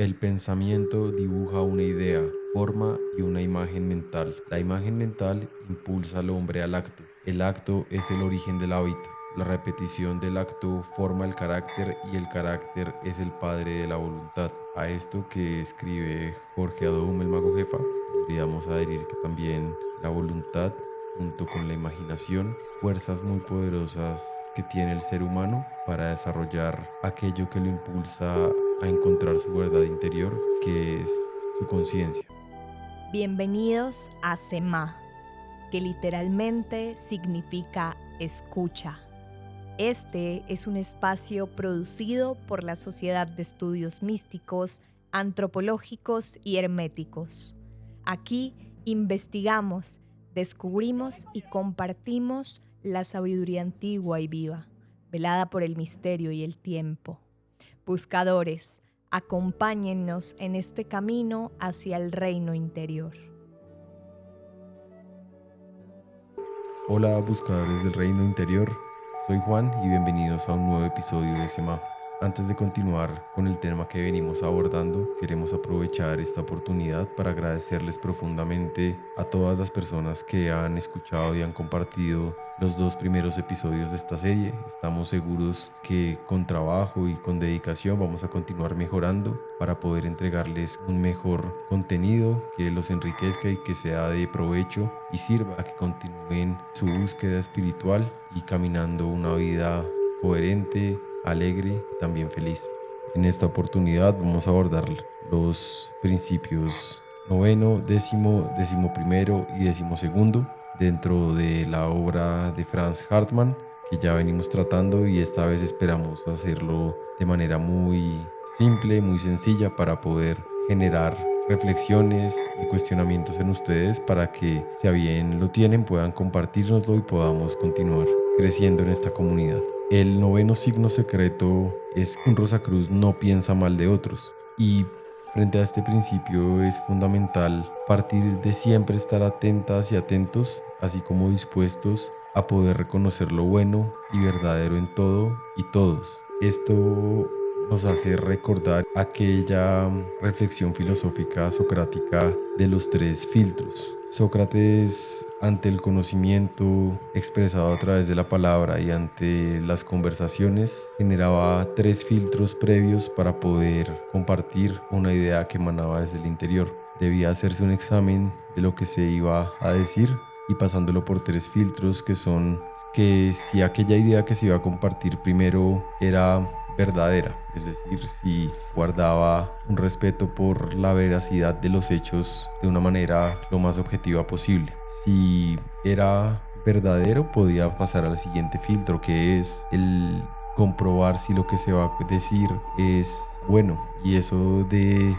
El pensamiento dibuja una idea, forma y una imagen mental. La imagen mental impulsa al hombre al acto. El acto es el origen del hábito. La repetición del acto forma el carácter y el carácter es el padre de la voluntad. A esto que escribe Jorge Adom, el mago jefa, podríamos adherir que también la voluntad, junto con la imaginación, fuerzas muy poderosas que tiene el ser humano para desarrollar aquello que lo impulsa a encontrar su verdad interior, que es su conciencia. Bienvenidos a Semá, que literalmente significa escucha. Este es un espacio producido por la Sociedad de Estudios Místicos, Antropológicos y Herméticos. Aquí investigamos, descubrimos y compartimos la sabiduría antigua y viva, velada por el misterio y el tiempo. Buscadores, acompáñennos en este camino hacia el reino interior. Hola buscadores del reino interior, soy Juan y bienvenidos a un nuevo episodio de Sema. Antes de continuar con el tema que venimos abordando, queremos aprovechar esta oportunidad para agradecerles profundamente a todas las personas que han escuchado y han compartido los 2 primeros episodios de esta serie. Estamos seguros que con trabajo y con dedicación vamos a continuar mejorando para poder entregarles un mejor contenido que los enriquezca y que sea de provecho y sirva a que continúen su búsqueda espiritual y caminando una vida coherente, alegre y también feliz. En esta oportunidad vamos a abordar los principios noveno, décimo, décimo primero y décimo segundo dentro de la obra de Franz Hartmann, que ya venimos tratando, y esta vez esperamos hacerlo de manera muy simple, muy sencilla, para poder generar reflexiones y cuestionamientos en ustedes para que, si a bien lo tienen, puedan compartirnoslo y podamos continuar creciendo en esta comunidad. El noveno signo secreto es un Rosacruz no piensa mal de otros, y frente a este principio es fundamental partir de siempre estar atentas y atentos, así como dispuestos a poder reconocer lo bueno y verdadero en todo y todos. Esto nos hace recordar aquella reflexión filosófica socrática de los 3 filtros. Sócrates, ante el conocimiento expresado a través de la palabra y ante las conversaciones, generaba 3 filtros previos para poder compartir una idea que emanaba desde el interior. Debía hacerse un examen de lo que se iba a decir y pasándolo por 3 filtros, que son que si aquella idea que se iba a compartir primero era verdadera, es decir, si guardaba un respeto por la veracidad de los hechos de una manera lo más objetiva posible. Si era verdadero, podía pasar al siguiente filtro, que es el comprobar si lo que se va a decir es bueno. Y eso de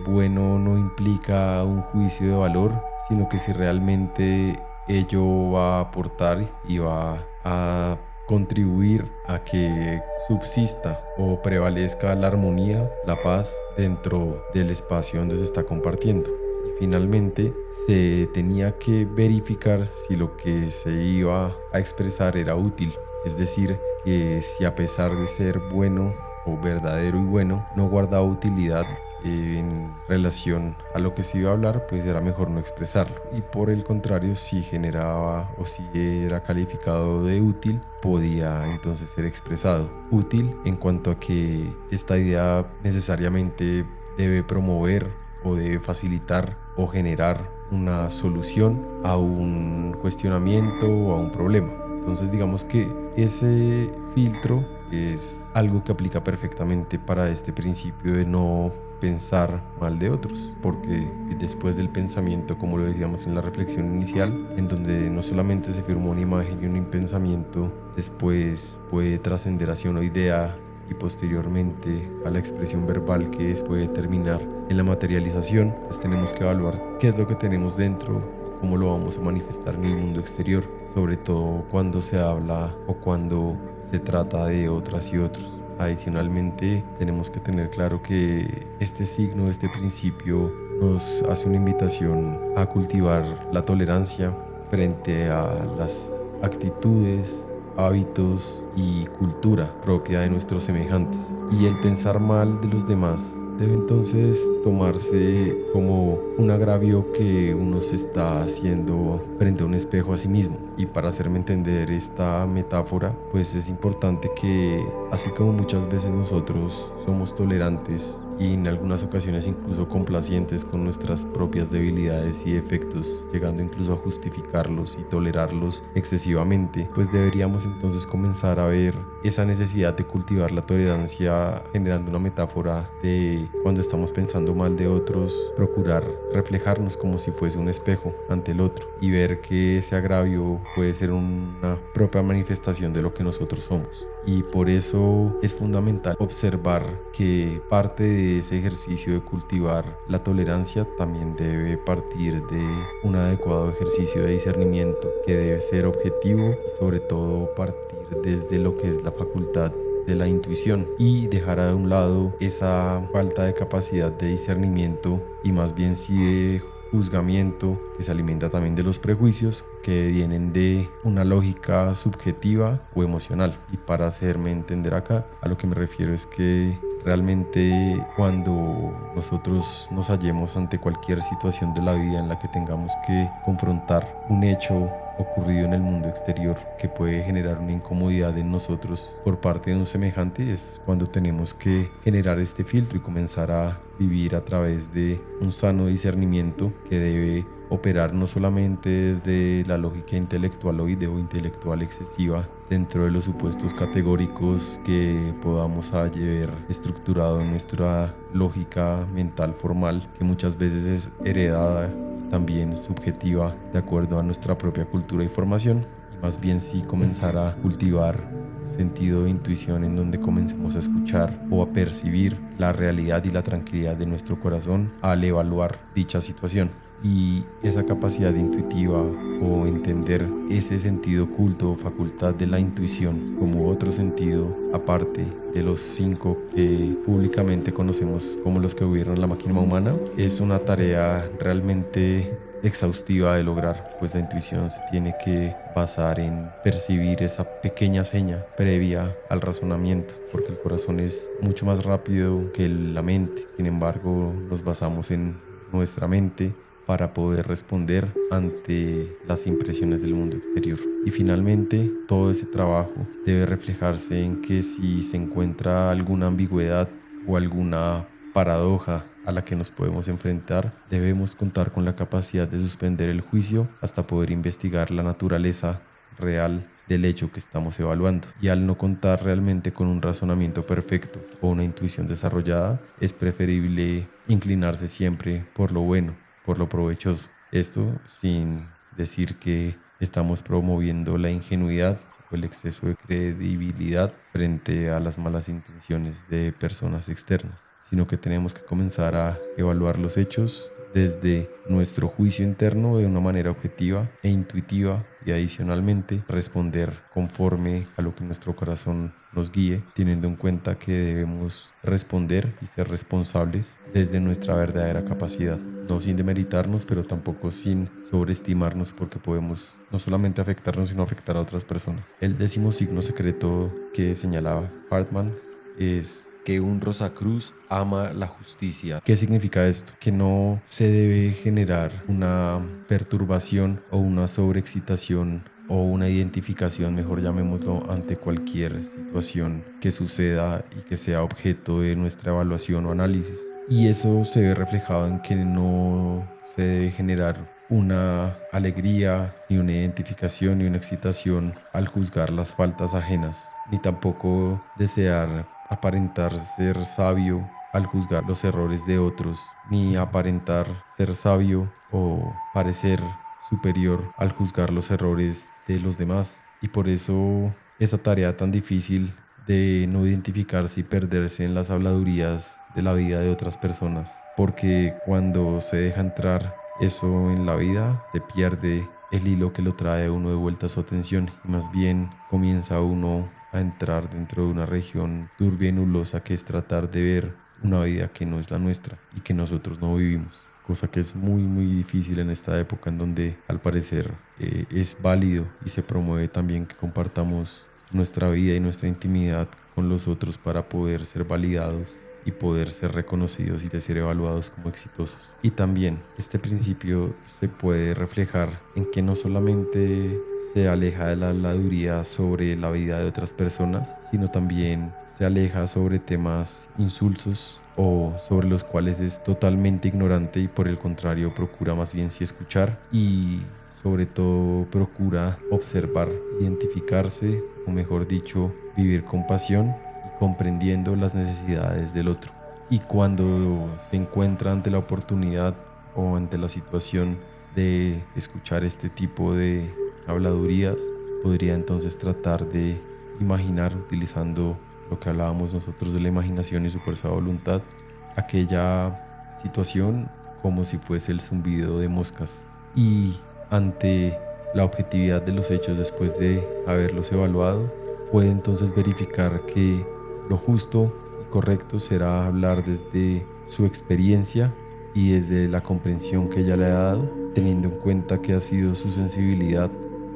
bueno no implica un juicio de valor, sino que si realmente ello va a aportar y va a contribuir a que subsista o prevalezca la armonía, la paz dentro del espacio donde se está compartiendo. Y finalmente se tenía que verificar si lo que se iba a expresar era útil, es decir, que si a pesar de ser bueno o verdadero y bueno, no guardaba utilidad en relación a lo que se iba a hablar, pues era mejor no expresarlo. Y por el contrario, si generaba o si era calificado de útil, podía entonces ser expresado. Útil en cuanto a que esta idea necesariamente debe promover o debe facilitar o generar una solución a un cuestionamiento o a un problema. Entonces digamos que ese filtro es algo que aplica perfectamente para este principio de no pensar mal de otros, porque después del pensamiento, como lo decíamos en la reflexión inicial, en donde no solamente se firmó una imagen y un pensamiento, después puede trascender hacia una idea y posteriormente a la expresión verbal, que puede terminar en la materialización. Pues tenemos que evaluar qué es lo que tenemos dentro y cómo lo vamos a manifestar en el mundo exterior, sobre todo cuando se habla o cuando se trata de otras y otros. Adicionalmente, tenemos que tener claro que este signo, este principio, nos hace una invitación a cultivar la tolerancia frente a las actitudes, hábitos y cultura propia de nuestros semejantes. Y el pensar mal de los demás debe entonces tomarse como un agravio que uno se está haciendo frente a un espejo a sí mismo. Y para hacerme entender esta metáfora, pues es importante que, así como muchas veces nosotros somos tolerantes y en algunas ocasiones incluso complacientes con nuestras propias debilidades y defectos, llegando incluso a justificarlos y tolerarlos excesivamente, pues deberíamos entonces comenzar a ver esa necesidad de cultivar la tolerancia, generando una metáfora de cuando estamos pensando mal de otros, procurar reflejarnos como si fuese un espejo ante el otro y ver que ese agravio puede ser una propia manifestación de lo que nosotros somos. Y por eso es fundamental observar que parte de ese ejercicio de cultivar la tolerancia también debe partir de un adecuado ejercicio de discernimiento que debe ser objetivo y sobre todo partir desde lo que es la facultad de la intuición y dejar a un lado esa falta de capacidad de discernimiento y más bien sí de juzgamiento que se alimenta también de los prejuicios que vienen de una lógica subjetiva o emocional. Y para hacerme entender acá, a lo que me refiero es que realmente cuando nosotros nos hallemos ante cualquier situación de la vida en la que tengamos que confrontar un hecho ocurrido en el mundo exterior que puede generar una incomodidad en nosotros por parte de un semejante, es cuando tenemos que generar este filtro y comenzar a vivir a través de un sano discernimiento que debe operar no solamente desde la lógica intelectual o intelectual excesiva dentro de los supuestos categóricos que podamos haber estructurado en nuestra lógica mental formal, que muchas veces es heredada también subjetiva de acuerdo a nuestra propia cultura y formación, y más bien sí comenzar a cultivar un sentido de intuición en donde comencemos a escuchar o a percibir la realidad y la tranquilidad de nuestro corazón al evaluar dicha situación. Y esa capacidad intuitiva o entender ese sentido oculto o facultad de la intuición como otro sentido aparte de los 5 que públicamente conocemos como los que gobiernan la máquina humana es una tarea realmente exhaustiva de lograr, pues la intuición se tiene que basar en percibir esa pequeña seña previa al razonamiento, porque el corazón es mucho más rápido que la mente. Sin embargo, nos basamos en nuestra mente para poder responder ante las impresiones del mundo exterior. Y finalmente, todo ese trabajo debe reflejarse en que si se encuentra alguna ambigüedad o alguna paradoja a la que nos podemos enfrentar, debemos contar con la capacidad de suspender el juicio hasta poder investigar la naturaleza real del hecho que estamos evaluando. Y al no contar realmente con un razonamiento perfecto o una intuición desarrollada, es preferible inclinarse siempre por lo bueno, por lo provechoso. Esto sin decir que estamos promoviendo la ingenuidad o el exceso de credibilidad frente a las malas intenciones de personas externas, sino que tenemos que comenzar a evaluar los hechos desde nuestro juicio interno de una manera objetiva e intuitiva y adicionalmente responder conforme a lo que nuestro corazón nos guíe, teniendo en cuenta que debemos responder y ser responsables desde nuestra verdadera capacidad, no sin demeritarnos, pero tampoco sin sobreestimarnos, porque podemos no solamente afectarnos, sino afectar a otras personas. El 10º signo secreto que señalaba Hartman es que un Rosacruz ama la justicia. ¿Qué significa esto? Que no se debe generar una perturbación o una sobreexcitación o una identificación, mejor llamémoslo, ante cualquier situación que suceda y que sea objeto de nuestra evaluación o análisis. Y eso se ve reflejado en que no se debe generar una alegría, ni una identificación, ni una excitación al juzgar las faltas ajenas, ni tampoco desear aparentar ser sabio al juzgar los errores de otros, ni aparentar ser sabio o parecer superior al juzgar los errores de los demás. Y por eso esa tarea tan difícil de no identificarse y perderse en las habladurías de la vida de otras personas, porque cuando se deja entrar eso en la vida, se pierde el hilo que lo trae a uno de vuelta a su atención y más bien comienza uno a entrar dentro de una región turbia y nulosa que es tratar de ver una vida que no es la nuestra y que nosotros no vivimos, cosa que es muy difícil en esta época en donde al parecer es válido y se promueve también que compartamos nuestra vida y nuestra intimidad con los otros para poder ser validados y poder ser reconocidos y de ser evaluados como exitosos. Y también este principio se puede reflejar en que no solamente se aleja de la habladuría sobre la vida de otras personas, sino también se aleja sobre temas insulsos o sobre los cuales es totalmente ignorante y por el contrario procura más bien sí escuchar y sobre todo procura observar, identificarse o mejor dicho vivir con pasión y comprendiendo las necesidades del otro. Y cuando se encuentra ante la oportunidad o ante la situación de escuchar este tipo de habladurías, podría entonces tratar de imaginar, utilizando lo que hablábamos nosotros de la imaginación y su fuerza de voluntad, aquella situación como si fuese el zumbido de moscas. Y ante la objetividad de los hechos después de haberlos evaluado, puede entonces verificar que lo justo y correcto será hablar desde su experiencia y desde la comprensión que ella le ha dado, teniendo en cuenta que ha sido su sensibilidad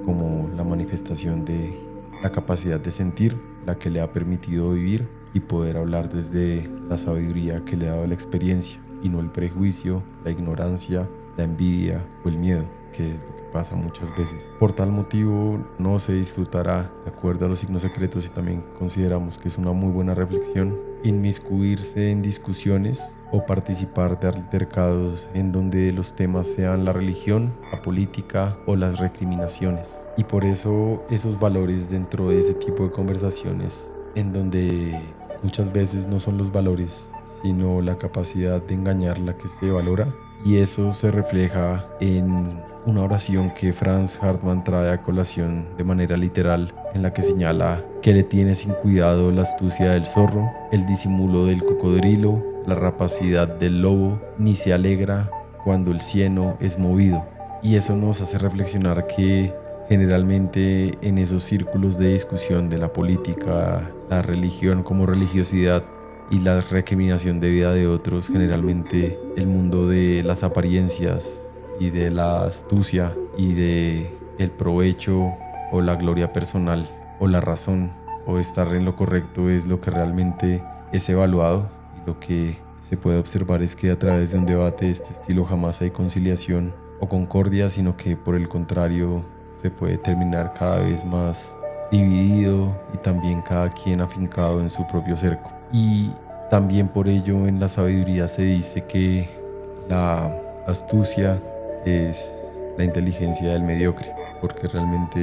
como la manifestación de la capacidad de sentir la que le ha permitido vivir y poder hablar desde la sabiduría que le ha dado la experiencia y no el prejuicio, la ignorancia, la envidia o el miedo, que es lo que pasa muchas veces. Por tal motivo no se disfrutará, de acuerdo a los signos secretos, y también consideramos que es una muy buena reflexión, inmiscuirse en discusiones o participar de altercados en donde los temas sean la religión, la política o las recriminaciones. Y por eso esos valores dentro de ese tipo de conversaciones en donde muchas veces no son los valores, sino la capacidad de engañar la que se valora. Y eso se refleja en una oración que Franz Hartmann trae a colación de manera literal, en la que señala que le tiene sin cuidado la astucia del zorro, el disimulo del cocodrilo, la rapacidad del lobo, ni se alegra cuando el cieno es movido. Y eso nos hace reflexionar que generalmente en esos círculos de discusión de la política, la religión como religiosidad y la recriminación de vida de otros, generalmente el mundo de las apariencias y de la astucia y de el provecho o la gloria personal o la razón o estar en lo correcto es lo que realmente es evaluado. Y lo que se puede observar es que a través de un debate de este estilo jamás hay conciliación o concordia, sino que por el contrario se puede terminar cada vez más dividido y también cada quien afincado en su propio cerco. Y también por ello en la sabiduría se dice que la astucia es la inteligencia del mediocre, porque realmente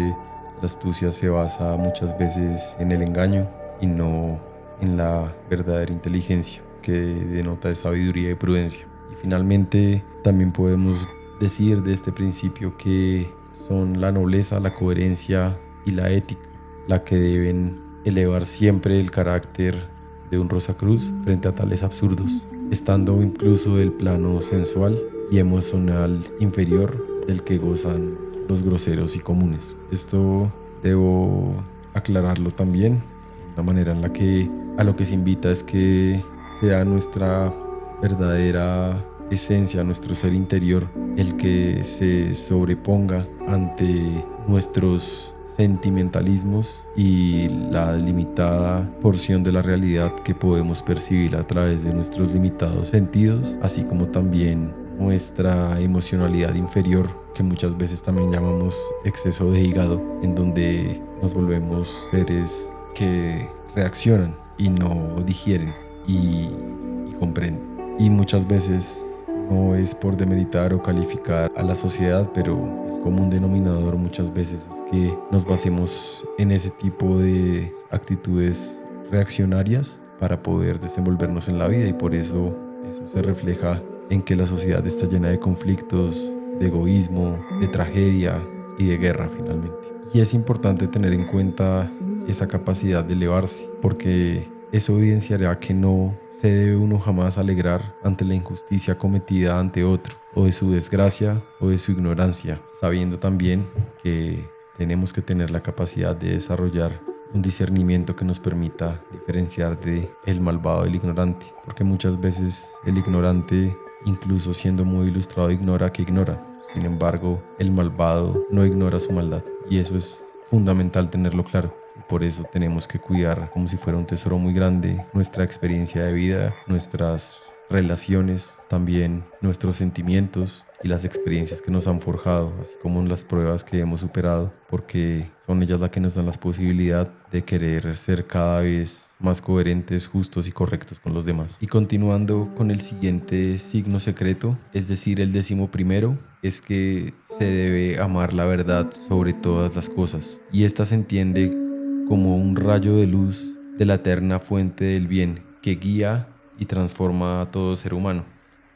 la astucia se basa muchas veces en el engaño y no en la verdadera inteligencia, que denota de sabiduría y prudencia. Y finalmente también podemos decir de este principio que son la nobleza, la coherencia y la ética la que deben elevar siempre el carácter de un Rosacruz frente a tales absurdos, estando incluso el plano sensual y emocional inferior del que gozan los groseros y comunes. Esto debo aclararlo también. La manera en la que a lo que se invita es que sea nuestra verdadera esencia, nuestro ser interior, el que se sobreponga ante nuestros sentimentalismos y la limitada porción de la realidad que podemos percibir a través de nuestros limitados sentidos, así como también nuestra emocionalidad inferior, que muchas veces también llamamos exceso de hígado, en donde nos volvemos seres que reaccionan y no digieren y comprenden. Y muchas veces no es por demeritar o calificar a la sociedad, pero el común denominador muchas veces es que nos basemos en ese tipo de actitudes reaccionarias para poder desenvolvernos en la vida, y por eso se refleja en que la sociedad está llena de conflictos, de egoísmo, de tragedia y de guerra finalmente. Y es importante tener en cuenta esa capacidad de elevarse, porque eso evidenciará que no se debe uno jamás alegrar ante la injusticia cometida ante otro, o de su desgracia o de su ignorancia, sabiendo también que tenemos que tener la capacidad de desarrollar un discernimiento que nos permita diferenciar de el malvado del ignorante, porque muchas veces el ignorante, incluso siendo muy ilustrado, ignora que ignora. Sin embargo, el malvado no ignora su maldad, y eso es fundamental tenerlo claro. Por eso tenemos que cuidar, como si fuera un tesoro muy grande, nuestra experiencia de vida, nuestras relaciones, también nuestros sentimientos y las experiencias que nos han forjado, así como las pruebas que hemos superado, porque son ellas las que nos dan la posibilidad de querer ser cada vez más coherentes, justos y correctos con los demás. Y continuando con el siguiente signo secreto, es decir, el 11º, es que se debe amar la verdad sobre todas las cosas. Y esta se entiende como un rayo de luz de la eterna fuente del bien que guía y transforma a todo ser humano,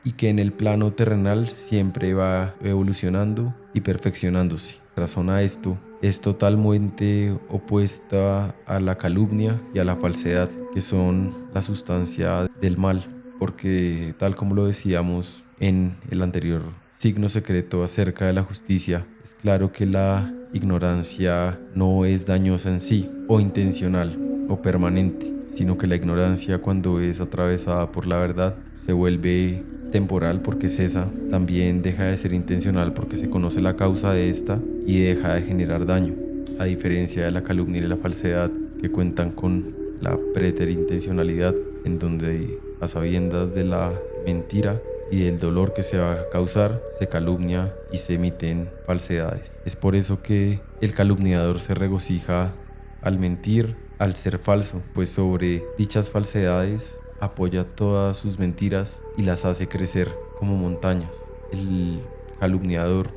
y que en el plano terrenal siempre va evolucionando y perfeccionándose. Razón a esto, es totalmente opuesta a la calumnia y a la falsedad, que son la sustancia del mal, porque tal como lo decíamos en el anterior signo secreto acerca de la justicia, es claro que la ignorancia no es dañosa en sí, o intencional, o permanente, sino que la ignorancia, cuando es atravesada por la verdad, se vuelve temporal porque cesa, también deja de ser intencional porque se conoce la causa de esta y deja de generar daño, a diferencia de la calumnia y la falsedad, que cuentan con la preterintencionalidad, en donde a sabiendas de la mentira y del dolor que se va a causar, se calumnia y se emiten falsedades. Es por eso que el calumniador se regocija al mentir, al ser falso, pues sobre dichas falsedades apoya todas sus mentiras y las hace crecer como montañas. El calumniador,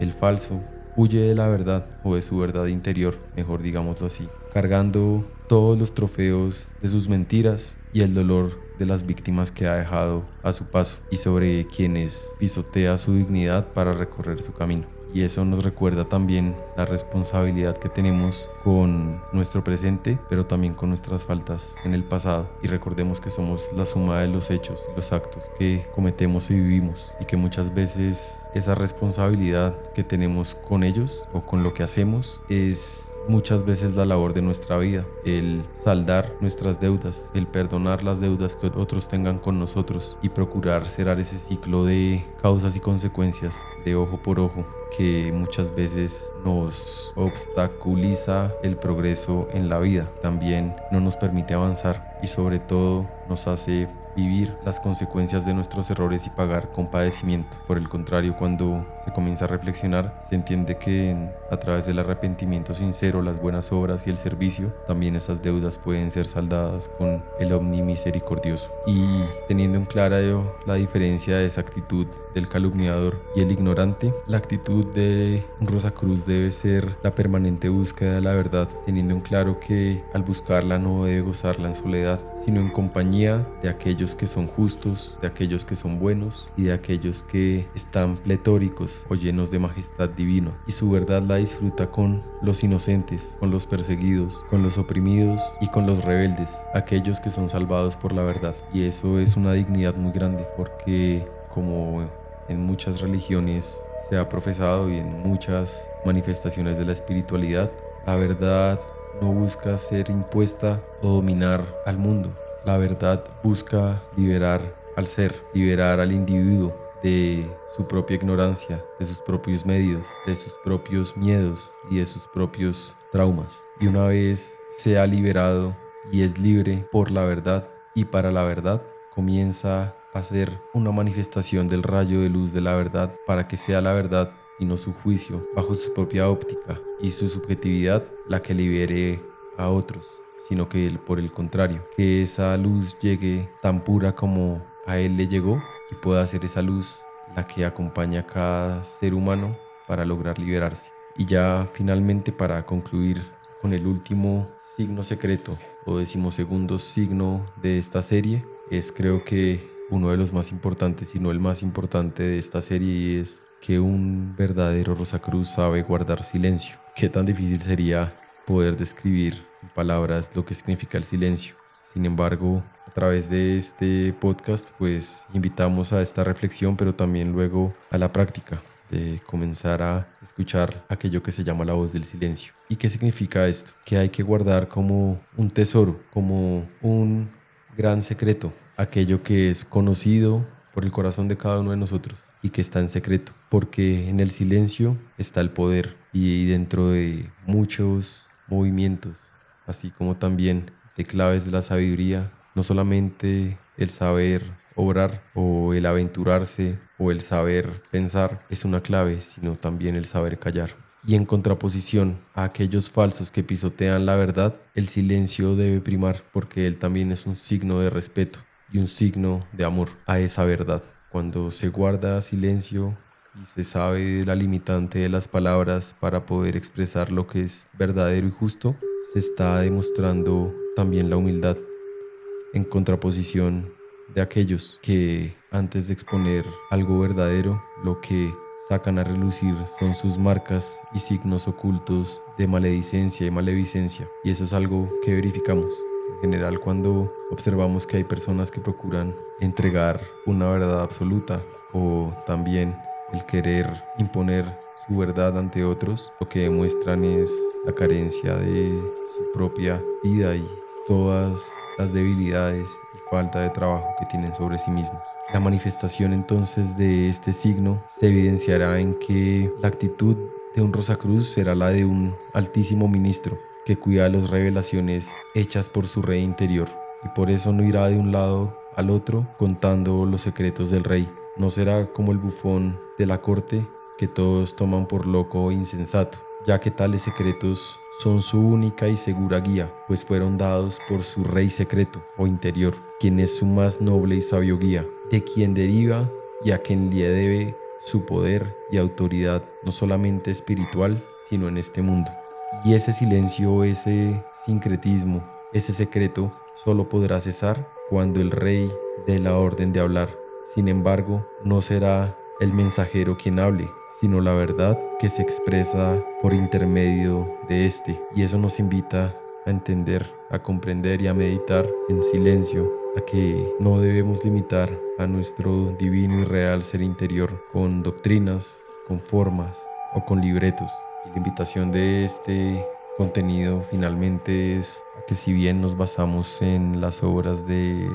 el falso, huye de la verdad, o de su verdad interior, mejor digámoslo así, cargando todos los trofeos de sus mentiras y el dolor de las víctimas que ha dejado a su paso, y sobre quienes pisotea su dignidad para recorrer su camino. Y eso nos recuerda también la responsabilidad que tenemos con nuestro presente, pero también con nuestras faltas en el pasado. Y recordemos que somos la suma de los hechos y los actos que cometemos y vivimos, y que muchas veces esa responsabilidad que tenemos con ellos o con lo que hacemos es muchas veces la labor de nuestra vida, el saldar nuestras deudas, el perdonar las deudas que otros tengan con nosotros y procurar cerrar ese ciclo de causas y consecuencias, de ojo por ojo, que muchas veces nos obstaculiza el progreso en la vida, también no nos permite avanzar y sobre todo nos hace vivir las consecuencias de nuestros errores y pagar con padecimiento. Por el contrario, cuando se comienza a reflexionar, se entiende que a través del arrepentimiento sincero, las buenas obras y el servicio, también esas deudas pueden ser saldadas con el omnimisericordioso. Y teniendo en clara la diferencia de esa actitud del calumniador y el ignorante, la actitud de un Rosacruz debe ser la permanente búsqueda de la verdad, teniendo en claro que al buscarla no debe gozarla en soledad, sino en compañía de aquellos que son justos, de aquellos que son buenos y de aquellos que están pletóricos o llenos de majestad divina, y su verdad la disfruta con los inocentes, con los perseguidos, con los oprimidos y con los rebeldes, aquellos que son salvados por la verdad. Y eso es una dignidad muy grande, porque como en muchas religiones se ha profesado y en muchas manifestaciones de la espiritualidad, la verdad no busca ser impuesta o dominar al mundo. La verdad busca liberar al ser, liberar al individuo de su propia ignorancia, de sus propios medios, de sus propios miedos y de sus propios traumas. Y una vez sea liberado y es libre por la verdad y para la verdad, comienza a ser una manifestación del rayo de luz de la verdad, para que sea la verdad y no su juicio, bajo su propia óptica y su subjetividad, la que libere a otros, sino que por el contrario, que esa luz llegue tan pura como a él le llegó, y pueda ser esa luz la que acompaña a cada ser humano para lograr liberarse. Y ya finalmente, para concluir con el último signo secreto o 12º signo de esta serie, es creo que uno de los más importantes, si no el más importante de esta serie, y es que un verdadero Rosacruz sabe guardar silencio. ¿Qué tan difícil sería poder describir en palabras lo que significa el silencio? Sin embargo, a través de este podcast, pues invitamos a esta reflexión, pero también luego a la práctica de comenzar a escuchar aquello que se llama la voz del silencio. ¿Y qué significa esto? Que hay que guardar como un tesoro, como un gran secreto, aquello que es conocido por el corazón de cada uno de nosotros y que está en secreto, porque en el silencio está el poder, y dentro de muchos movimientos así como también de claves de la sabiduría, no solamente el saber obrar o el aventurarse o el saber pensar es una clave, sino también el saber callar. Y en contraposición a aquellos falsos que pisotean la verdad, el silencio debe primar porque él también es un signo de respeto y un signo de amor a esa verdad. Cuando se guarda silencio y se sabe la limitante de las palabras para poder expresar lo que es verdadero y justo, se está demostrando también la humildad, en contraposición de aquellos que antes de exponer algo verdadero, lo que sacan a relucir son sus marcas y signos ocultos de maledicencia y maleficencia. Y eso es algo que verificamos en general cuando observamos que hay personas que procuran entregar una verdad absoluta o también el querer imponer su verdad ante otros. Lo que demuestran es la carencia de su propia vida y todas las debilidades y falta de trabajo que tienen sobre sí mismos. La manifestación entonces de este signo se evidenciará en que la actitud de un Rosacruz será la de un altísimo ministro que cuida las revelaciones hechas por su rey interior, y por eso no irá de un lado al otro contando los secretos del rey. No será como el bufón de la corte que todos toman por loco o insensato, ya que tales secretos son su única y segura guía, pues fueron dados por su rey secreto o interior, quien es su más noble y sabio guía, de quien deriva y a quien le debe su poder y autoridad, no solamente espiritual, sino en este mundo. Y ese silencio, ese sincretismo, ese secreto, solo podrá cesar cuando el rey dé la orden de hablar. Sin embargo, no será el mensajero quien hable, sino la verdad que se expresa por intermedio de este. Y eso nos invita a entender, a comprender y a meditar en silencio, a que no debemos limitar a nuestro divino y real ser interior con doctrinas, con formas o con libretos. Y la invitación de este contenido finalmente es a que, si bien nos basamos en las obras de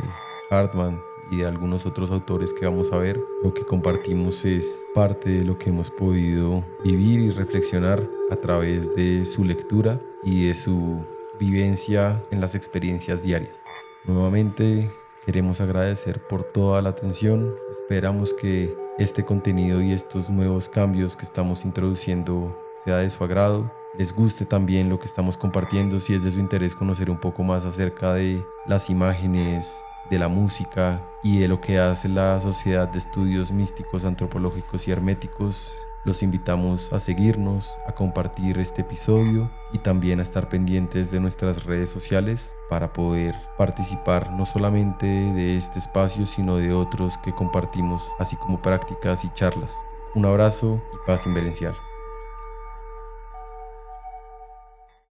Hartman y de algunos otros autores que vamos a ver, lo que compartimos es parte de lo que hemos podido vivir y reflexionar a través de su lectura y de su vivencia en las experiencias diarias. Nuevamente queremos agradecer por toda la atención. Esperamos que este contenido y estos nuevos cambios que estamos introduciendo sea de su agrado. Les guste también lo que estamos compartiendo, si es de su interés conocer un poco más acerca de las imágenes, de la música y de lo que hace la Sociedad de Estudios Místicos, Antropológicos y Herméticos. Los invitamos a seguirnos, a compartir este episodio y también a estar pendientes de nuestras redes sociales para poder participar no solamente de este espacio, sino de otros que compartimos, así como prácticas y charlas. Un abrazo y paz inverencial.